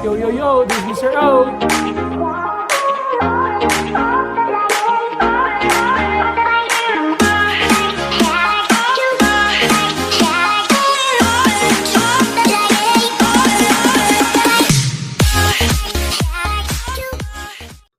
Yo, yo, yo, this is Mr. O.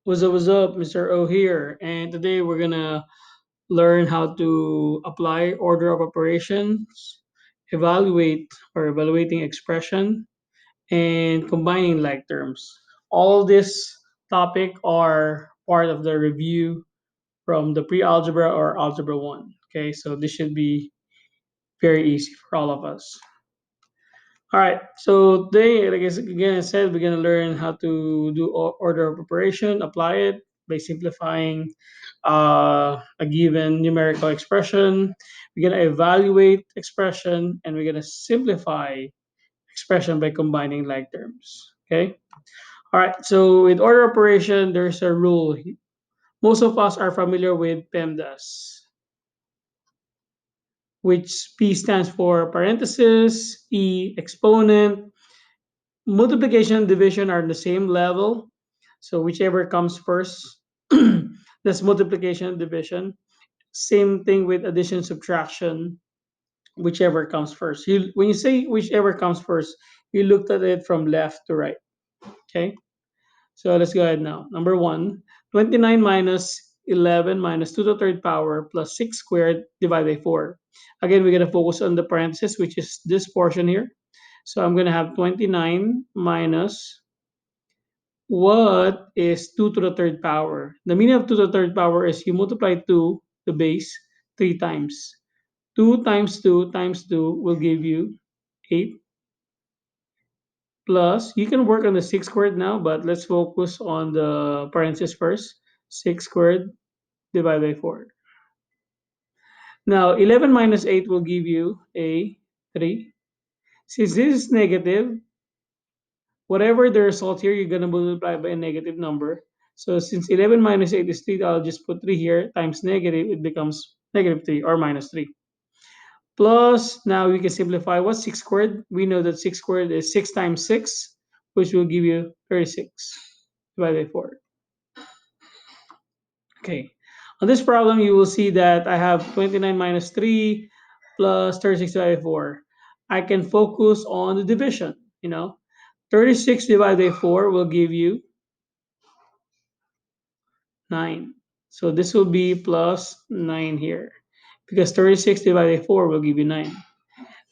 What's up, Mr. O here. And today we're gonna learn how to apply order of operations, evaluating expression, and combining like terms. All this topic are part of the review from the pre-algebra or algebra 1. Okay, so this should be very easy for all of us. All right, so today, like I said, we're gonna learn how to do order of operation, apply it by simplifying a given numerical expression. We're gonna evaluate expression, and we're gonna simplify expression by combining like terms. Okay. All right. So with order operation, there's a rule. Most of us are familiar with PEMDAS, which P stands for parenthesis, E exponent, multiplication and division are the same level. So whichever comes first, that's multiplication and division. Same thing with addition, subtraction, whichever comes first. When you say whichever comes first, you looked at it from left to right. Okay. So let's go ahead now. Number one, 29 minus 11 minus 2 to the third power plus 6 squared divided by 4. Again, we're going to focus on the parenthesis, which is this portion here. So I'm going to have 29 minus what is 2 to the third power. The meaning of 2 to the third power is you multiply 2, the base, 3 times. 2 times 2 times 2 will give you 8 plus, you can work on the 6 squared now, but let's focus on the parentheses first. 6 squared divided by 4. Now, 11 minus 8 will give you a 3. Since this is negative, whatever the result here, you're going to multiply by a negative number. So since 11 minus 8 is 3, I'll just put 3 here times negative. It becomes negative 3 or minus 3. Plus, now we can simplify. What's 6 squared? We know that 6 squared is 6 times 6, which will give you 36 divided by 4. Okay. On this problem, you will see that I have 29 minus 3 plus 36 divided by 4. I can focus on the division, 36 divided by 4 will give you 9. So this will be plus 9 here because 36 divided by 4 will give you 9.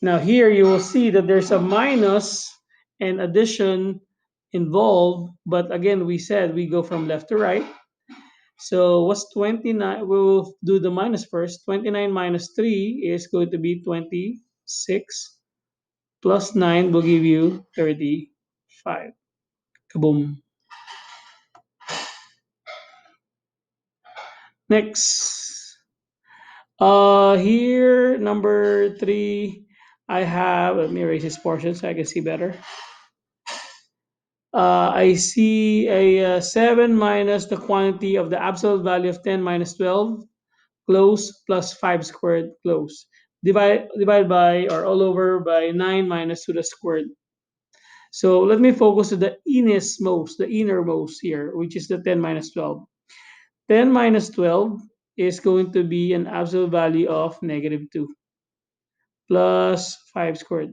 Now here you will see that there's a minus and addition involved, but again, we said we go from left to right. So what's 29? We'll do the minus first. 29 minus 3 is going to be 26 plus 9 will give you 35. Kaboom. Next. Here, number 3, I have, let me erase this portion so I can see better. I see a 7 minus the quantity of the absolute value of 10 minus 12 close plus 5 squared close. Divide by or all over by 9 minus 2 the squared. So let me focus on the innermost here, which is the 10 minus 12. 10 minus 12 is going to be an absolute value of negative 2 plus 5 squared.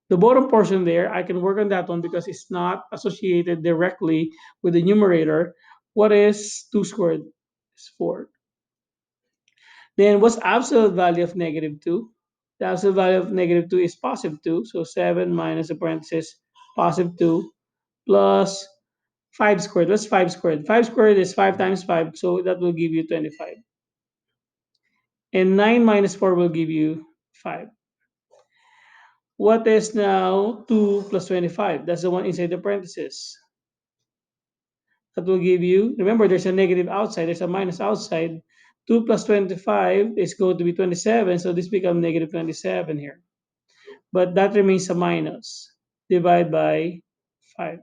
The bottom portion there, I can work on that one because it's not associated directly with the numerator. What is 2 squared? It's 4. Then what's absolute value of negative 2? The absolute value of negative 2 is positive 2. So 7 minus the parenthesis positive 2 plus 5 squared. What's 5 squared? 5 squared is 5 times 5. So that will give you 25. And 9 minus 4 will give you 5. What is now 2 plus 25? That's the one inside the parenthesis. That will give you, remember there's a negative outside, there's a minus outside. 2 plus 25 is going to be 27, so this becomes negative 27 here. But that remains a minus. Divide by 5.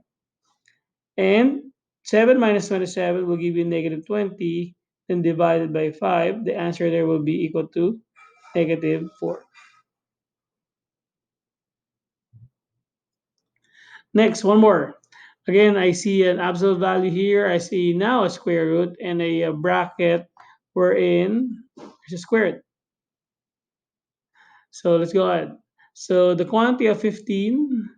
And 7 minus 27 will give you negative 20, then divided by 5. The answer there will be equal to negative 4. Next, one more. Again, I see an absolute value here. I see now a square root and a bracket wherein there's a squared. So let's go ahead. So the quantity of 15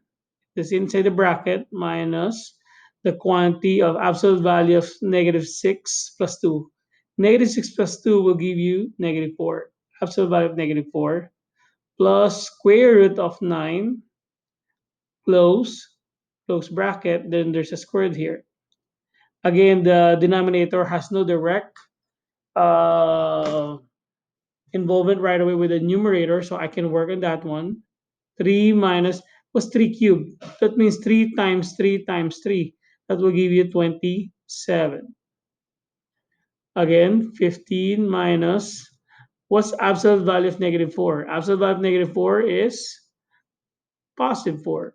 is inside the bracket minus the quantity of absolute value of negative 6 plus 2. Negative 6 plus 2 will give you negative 4. Absolute value of negative 4 plus square root of 9, close, close bracket, then there's a squared here. Again, the denominator has no direct uh, involvement right away with the numerator, so I can work on that one. 3 minus was 3 cubed. That means 3 times 3 times 3. That will give you 27. Again, 15 minus what's absolute value of negative 4? Absolute value of negative 4 is positive 4.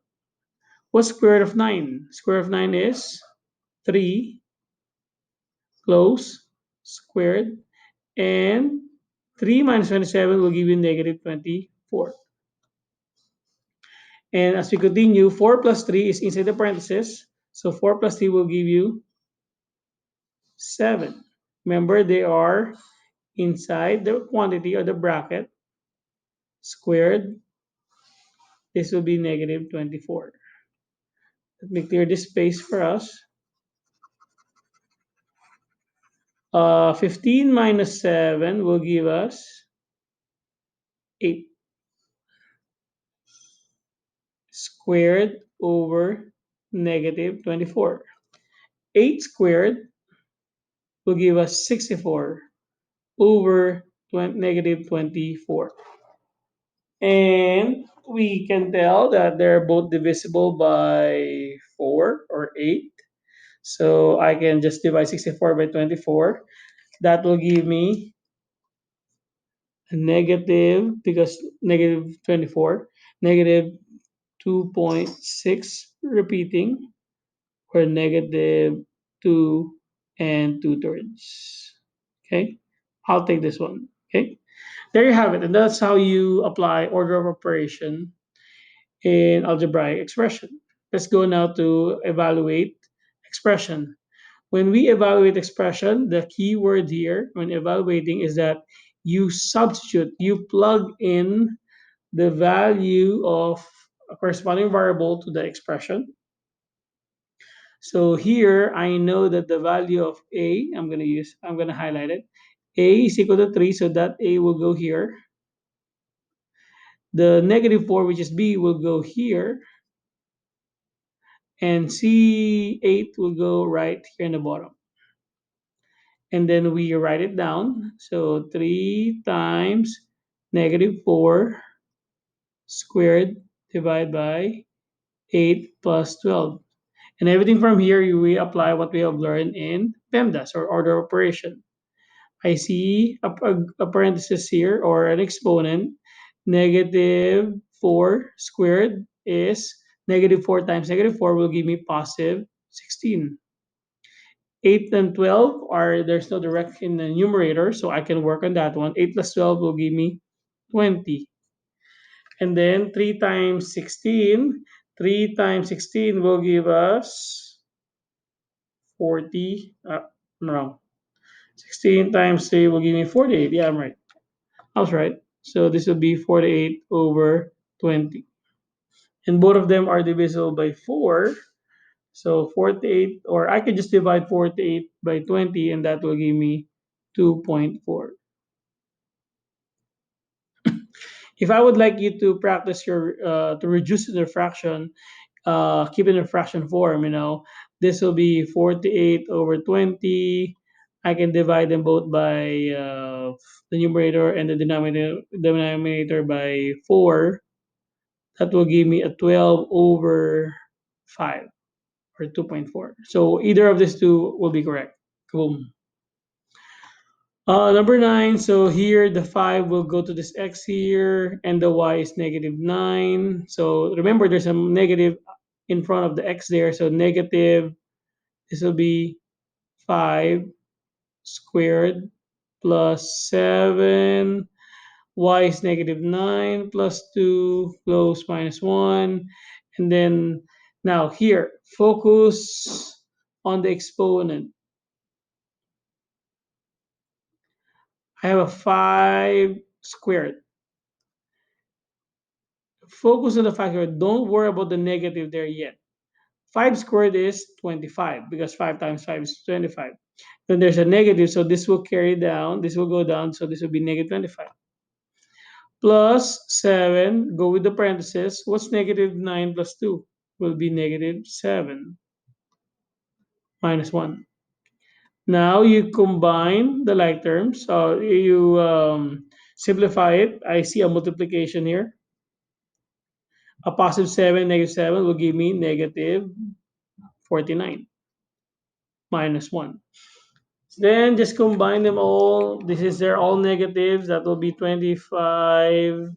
What's square root of 9? Square root of 9 is 3, close, squared, and 3 minus 27 will give you negative 24. And as we continue, 4 plus 3 is inside the parentheses. So 4 plus 3 will give you 7. Remember, they are inside the quantity or the bracket squared. This will be negative 24. Let me clear this space for us. 15 minus 7 will give us 8 squared over negative 24. 8 squared will give us 64 over negative 24. And we can tell that they're both divisible by 4 or 8. So I can just divide 64 by 24. That will give me a negative, because negative 24, negative 2.6 repeating, or negative 2 and 2/3. Okay, I'll take this one. Okay, there you have it. And that's how you apply order of operation in algebraic expression. Let's go now to evaluate expression. When we evaluate expression, the key word here when evaluating is that you substitute, you plug in the value of a corresponding variable to the expression. So here I know that the value of a, I'm going to highlight it. A is equal to 3, so that a will go here. The negative 4, which is b, will go here. And C8 will go right here in the bottom. And then we write it down. So 3 times negative 4 squared divided by 8 plus 12. And everything from here, we apply what we have learned in GEMDAS, or order operation. I see a parenthesis here, or an exponent. Negative 4 squared is negative 4 times negative 4 will give me positive 16. 8 and 12 are, there's no direct in the numerator, so I can work on that one. 8 plus 12 will give me 20. And then 3 times 16, 3 times 16 will give us 40. I'm wrong. 16 times 3 will give me 48. Yeah, I'm right. I was right. So this will be 48 over 20. And both of them are divisible by 4. So 48, or I could just divide 48 by 20, and that will give me 2.4. If I would like you to practice your to reduce the fraction, keep it in a fraction form, this will be 48 over 20. I can divide them both by the numerator and the denominator by 4. That will give me a 12 over 5, or 2.4. So either of these two will be correct. Boom. Number 9, so here the 5 will go to this x here, and the y is negative 9. So remember, there's a negative in front of the x there, so negative, this will be 5 squared plus 7, y is negative 9 plus 2, close, minus 1, and then Now here, focus on the exponent. I have a 5 squared. Focus on the 5 squared. Don't worry about the negative there yet. 5 squared is 25 because 5 times 5 is 25. Then there's a negative, so this will carry down. This will go down, so this will be negative 25. Plus 7, go with the parentheses. What's negative 9 plus 2? Will be negative 7 minus 1. Now you combine the like terms. You simplify it. I see a multiplication here. A positive 7, negative 7 will give me negative 49 minus 1. Then just combine them all. This is they're all negatives. That will be 25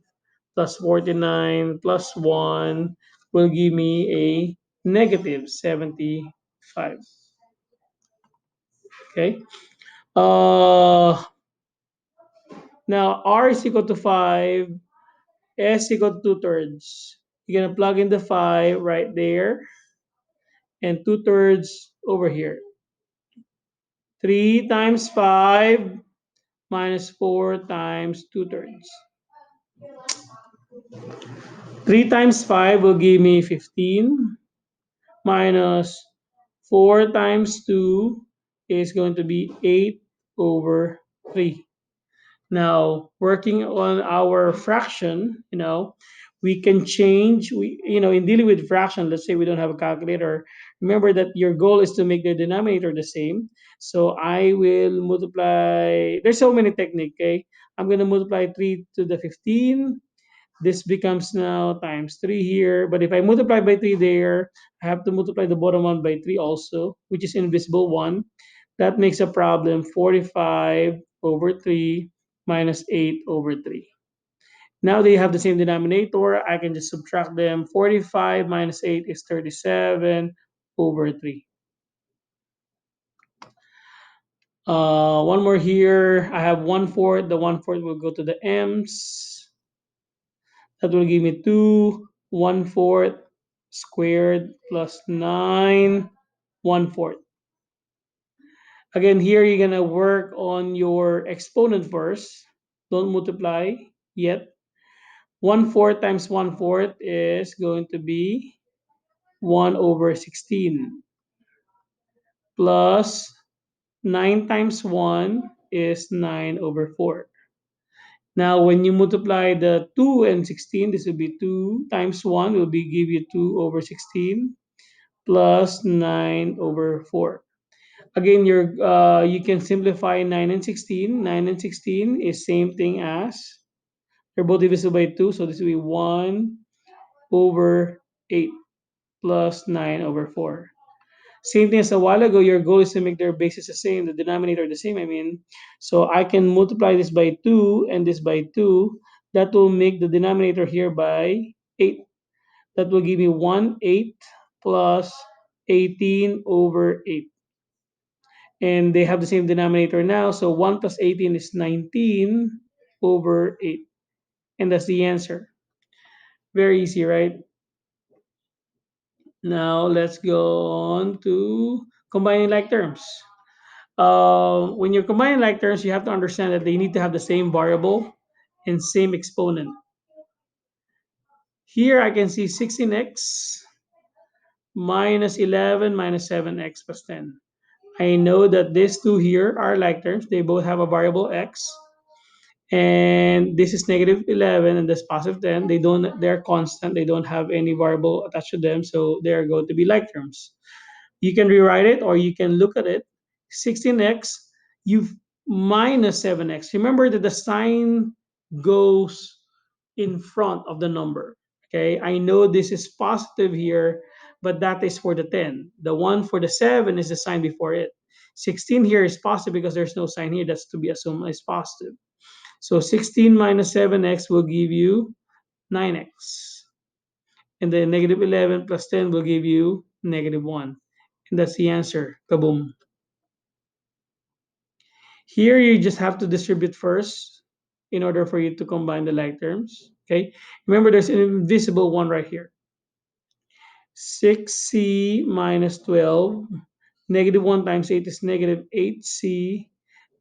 plus 49 plus 1 will give me a negative 75. Okay. Uh, Now r is equal to 5, s equal to 2/3. You're going to plug in the 5 right there and 2/3 over here. 3 times 5 minus 4 times 2/3. 3 times 5 will give me 15 minus 4 times 2 is going to be 8 over 3. Now, working on our fraction, we can change, in dealing with fraction, let's say we don't have a calculator, remember that your goal is to make the denominator the same. So I will multiply, there's so many techniques, okay? I'm going to multiply 3 to the 15. This becomes now times 3 here. But if I multiply by 3 there, I have to multiply the bottom one by 3 also, which is invisible 1. That makes a problem 45 over 3 minus 8 over 3. Now they have the same denominator. I can just subtract them. 45 minus 8 is 37 over 3. One more here. I have 1/4. The 1/4 will go to the m's. That will give me 2 1/4 squared plus 9 1/4. Again, here you're going to work on your exponent first. Don't multiply yet. 1/4 times 1/4 is going to be 1 over 16 plus 9 times 1 is 9 over 4. Now, when you multiply the 2 and 16, this will be 2 times 1 will be give you 2 over 16 plus 9 over 4. Again, you can simplify 9 and 16. 9 and 16 is same thing as, they're both divisible by 2, so this will be 1 over 8 plus 9 over 4. Same thing as a while ago, your goal is to make their bases the same, the denominator the same, I mean. So I can multiply this by 2 and this by 2. That will make the denominator here by 8. That will give me 1 8 plus 18 over 8. And they have the same denominator now, so 1 plus 18 is 19 over 8. And that's the answer. Very easy, right? Now let's go on to combining like terms. When you're combining like terms, you have to understand that they need to have the same variable and same exponent. Here I can see 16x minus 11 minus 7x plus 10. I know that these two here are like terms. They both have a variable x. And this is negative 11 and this positive 10. They're constant. They don't have any variable attached to them. So they're going to be like terms. You can rewrite it or you can look at it. 16x, you minus 7x. Remember that the sign goes in front of the number. Okay, I know this is positive here, but that is for the 10. The one for the 7 is the sign before it. 16 here is positive because there's no sign here. That's to be assumed as positive. So 16 minus 7x will give you 9x. And then negative 11 plus 10 will give you negative 1. And that's the answer. Kaboom. Here you just have to distribute first in order for you to combine the like terms. Okay. Remember there's an invisible one right here. 6c minus 12. Negative 1 times 8 is negative 8c.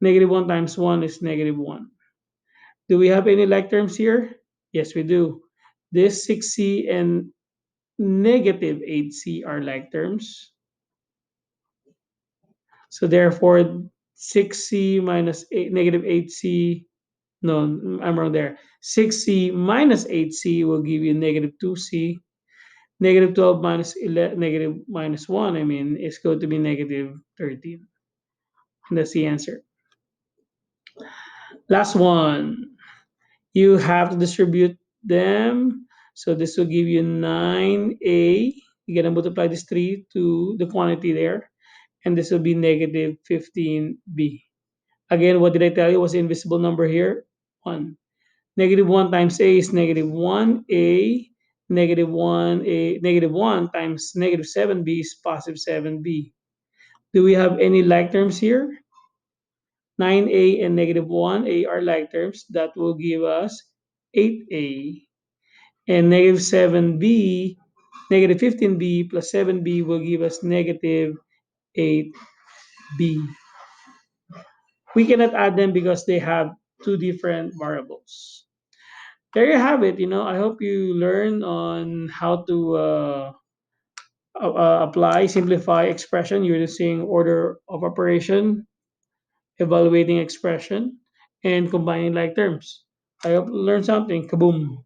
Negative 1 times 1 is negative 1. Do we have any like terms here? Yes, we do. This 6c and negative 8c are like terms. So therefore, 6c minus 8, negative 8c, no, I'm wrong there. 6c minus 8c will give you negative 2c. Negative 12 minus 11, negative minus 1, I mean, is going to be negative 13. And that's the answer. Last one. You have to distribute them. So this will give you 9a. You're going to multiply this 3 to the quantity there. And this will be negative 15b. Again, what did I tell you was the invisible number here? 1. Negative 1 times a is negative 1a. Negative 1a, negative 1 times negative 7b is positive 7b. Do we have any like terms here? 9a and negative 1a are like terms. That will give us 8a. And negative 7b, negative 15b plus 7b will give us negative 8b. We cannot add them because they have two different variables. There you have it. I hope you learn on how to apply, simplify expression using order of operation, evaluating expression, and combining like terms. I hope you learned something. Kaboom.